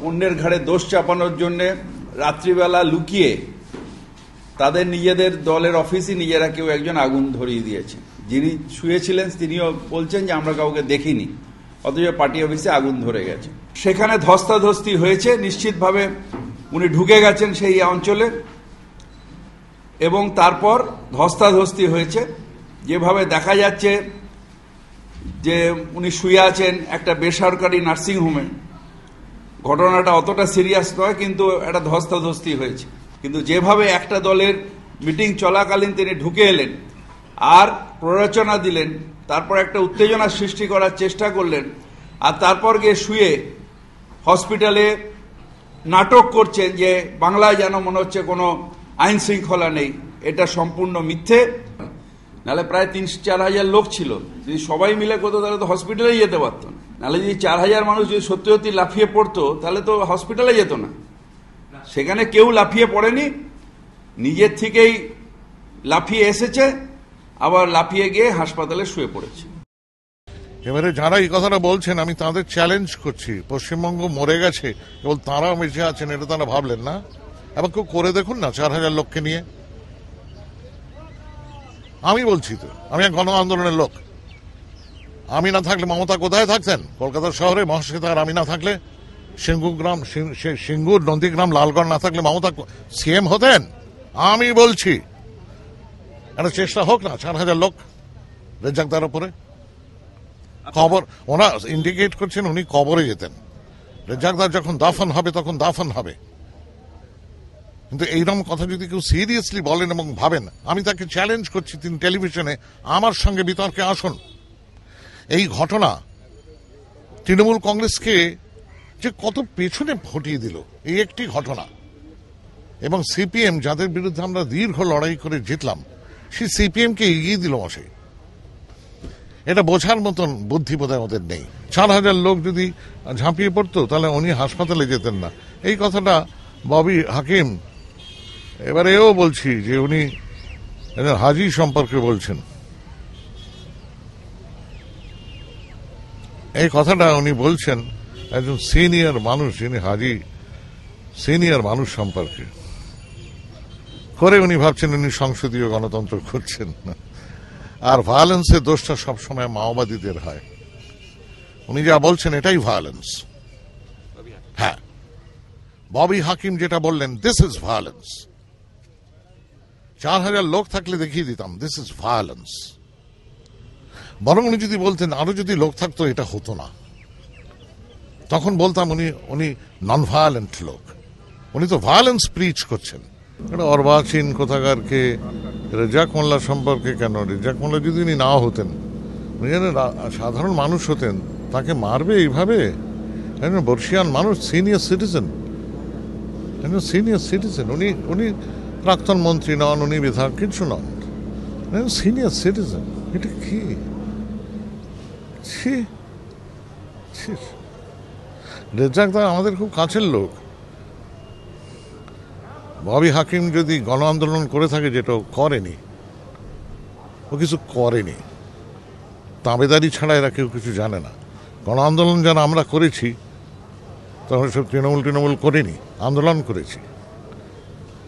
অন্যের ঘাড়ে দোষ চাপানোর জন্য রাত্রিবেলা লুকিয়ে তাদের নিজেদের দলের অফিসে নিজেরা কেউ একজন আগুন ধরিয়ে দিয়েছে। যিনি শুয়েছিলেন তিনিও বলছেন যে আমরা কাউকে দেখিনি, অথচ পার্টি অফিসে আগুন ধরে গেছে। সেখানে ধস্তাধস্তি হয়েছে, নিশ্চিতভাবে উনি ঢুকে গেছেন সেই অঞ্চলে এবং তারপর ধস্তাধস্তি হয়েছে। যেভাবে দেখা যাচ্ছে যে উনি শুয়ে আছেন একটা বেসরকারি নার্সিংহোমে, ঘটনাটা অতটা সিরিয়াস নয়, কিন্তু একটা ধস্তাধস্তি হয়েছে। কিন্তু যেভাবে একটা দলের মিটিং চলাকালীন তিনি ঢুকে এলেন আর প্ররোচনা দিলেন, তারপর একটা উত্তেজনা সৃষ্টি করার চেষ্টা করলেন, আর তারপর গিয়ে শুয়ে হসপিটালে নাটক করছেন যে বাংলায় যেন মনে হচ্ছে কোনো আইন শৃঙ্খলা নেই, এটা সম্পূর্ণ মিথ্যে। নাহলে প্রায় 3-4 হাজার লোক ছিল, যদি সবাই মিলে করতো তাহলে তো হসপিটালেই যেতে পারত না। নাহলে যদি 4 হাজার মানুষ যদি সত্যি সত্যি লাফিয়ে পড়তো তাহলে তো হসপিটালে যেত না। সেখানে কেউ লাফিয়ে পড়েনি, নিজের থেকেই লাফিয়ে এসেছে, আবার লাফিয়ে গিয়ে হাসপাতালে শুয়ে পড়েছে। এবারে যারা এই কথাটা বলছেন আমি তাদের চ্যালেঞ্জ করছি, পশ্চিমবঙ্গ মরে গেছে কেবল তাঁরা বেঁচে আছেন এটা তারা ভাবলেন না? এবার কেউ করে দেখুন না 4 হাজার লোককে নিয়ে। আমি বলছি তো, আমি এক গণ আন্দোলনের লোক। আমি না থাকলে মমতা কোথায় থাকতেন? কলকাতা শহরে মহাশ্বেতার আমি না থাকলে, সিঙ্গুর নন্দীগ্রাম লালগড় না থাকলে মমতা সিএম হতেন? আমি বলছি একটা চেষ্টা হোক না, 4 হাজার লোক রেজ্জাকদার উপরে কবর, ওনা ইন্ডিকেট করছেন উনি কবরে যেতেন। রেজ্জাকদার যখন দাফন হবে তখন দাফন হবে, কিন্তু এইরকম কথা যদি কেউ সিরিয়াসলি বলেন এবং ভাবেন, আমি তাকে চ্যালেঞ্জ করছি তিনি টেলিভিশনে আমার সঙ্গে বিতর্কে আসুন। এই ঘটনা তৃণমূল কংগ্রেসকে যে কত পেছনে হটিয়ে দিল এই একটি ঘটনা, এবং সিপিএম যাদের বিরুদ্ধে আমরা দীর্ঘ লড়াই করে জিতলাম সেই সিপিএম কে এগিয়ে দিল মশাই। এটা বোঝার মতন বুদ্ধি বোধহয় ওদের নেই। 4 হাজার লোক যদি ঝাঁপিয়ে পড়তো তাহলে উনি হাসপাতালে যেতেন না। এই কথাটা ববি হাকিম, এবারে এও বলছি যে উনি হাজি সম্পর্কে বলছেন, এই কথাটা উনি বলছেন একজন সিনিয়র মানুষ, যিনি হাজি সিনিয়র মানুষ সম্পর্কে করে উনি ভাবছেন উনি সংসদীয় গণতন্ত্র করছেন না। আর ভায়োলেন্সের দোষটা সবসময় মাওবাদীদের হয়। উনি যা বলছেন এটাই ভায়োলেন্স। হ্যাঁ, ববি হাকিম যেটা বললেন দিস ইজ ভায়োলেন্স। 4 হাজার লোক থাকলে দেখিয়ে দিতাম দিস ইজ ভায়োলেন্স। বরং উনি যদি বলতেন আরো যদি লোক থাকতো এটা হতো না, তখন বলতাম উনি নন ভায়োলেন্ট লোক। উনি তো ভায়োলেন্স প্রিচ করছেন। এটা অর্বাচীন কোথাকারকে রেজ্জাক মোল্লা সম্পর্কে কেন? রেজ্জাক মোল্লা যদি উনি নাও হতেন, উনি যেন সাধারণ মানুষ হতেন, তাকে মারবে এইভাবে? বর্ষিয়ান মানুষ, সিনিয়র সিটিজেন, সিনিয়র সিটিজেন। উনি প্রাক্তন মন্ত্রী নন, উনি বিধায়ক কিছু নন, সিনিয়র সিটিজেন। এটা কি? রেজ্জাক দা আমাদের খুব কাছের লোক। ববি হাকিম যদি গণ আন্দোলন করে থাকে, যেটা করেনি, ও কিছু করেনি, তাবেদারি ছাড়া এরা কেউ কিছু জানে না। গণ আন্দোলন যারা আমরা করেছি তখন সব তৃণমূল করেনি, আন্দোলন করেছি।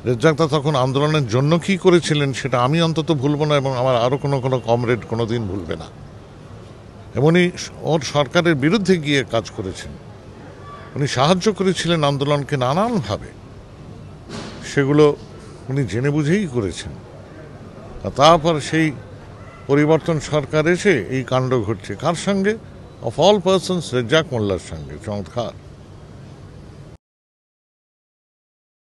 রেজ্জাক দা তখন আন্দোলনের জন্য কি করেছিলেন সেটা আমি অন্তত ভুলবো না, এবং আমার আরো কোনো কমরেড কোনোদিন ভুলবে না। এমনই ওর সরকারের বিরুদ্ধে গিয়ে কাজ করেছেন, উনি সাহায্য করেছিলেন আন্দোলনকে নানানভাবে, সেগুলো উনি জেনে বুঝেই করেছেন। আর তারপর সেই পরিবর্তন সরকার এসে এই কাণ্ড ঘটছে। কার সঙ্গে? অফ অল পার্সনস রেজ্জাক মোল্লার সঙ্গে। চমৎকার।